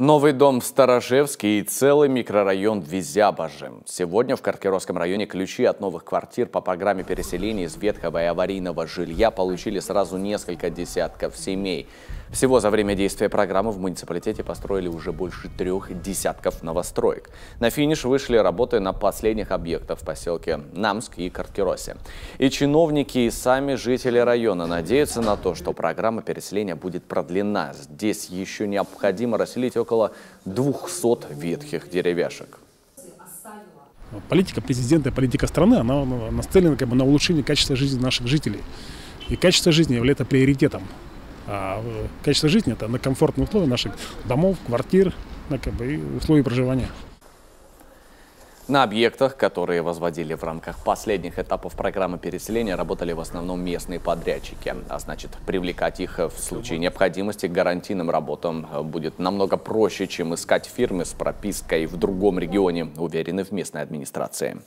Новый дом в Старожевске и целый микрорайон в Изябоже. Сегодня в Каркеровском районе ключи от новых квартир по программе переселения из ветхого и аварийного жилья получили сразу несколько десятков семей. Всего за время действия программы в муниципалитете построили уже больше 3 десятков новостроек. На финиш вышли работы на последних объектах в поселке Намск и Каркеросе. И чиновники, и сами жители района надеются на то, что программа переселения будет продлена. Здесь еще необходимо расселить около 200 ветхих деревяшек. Политика президента, политика страны, она нацелена на улучшение качества жизни наших жителей. И качество жизни является приоритетом. А качество жизни – это на комфортные условия наших домов, квартир, и условий проживания. На объектах, которые возводили в рамках последних этапов программы переселения, работали в основном местные подрядчики. А значит, привлекать их в случае необходимости к гарантийным работам будет намного проще, чем искать фирмы с пропиской в другом регионе, уверены в местной администрации.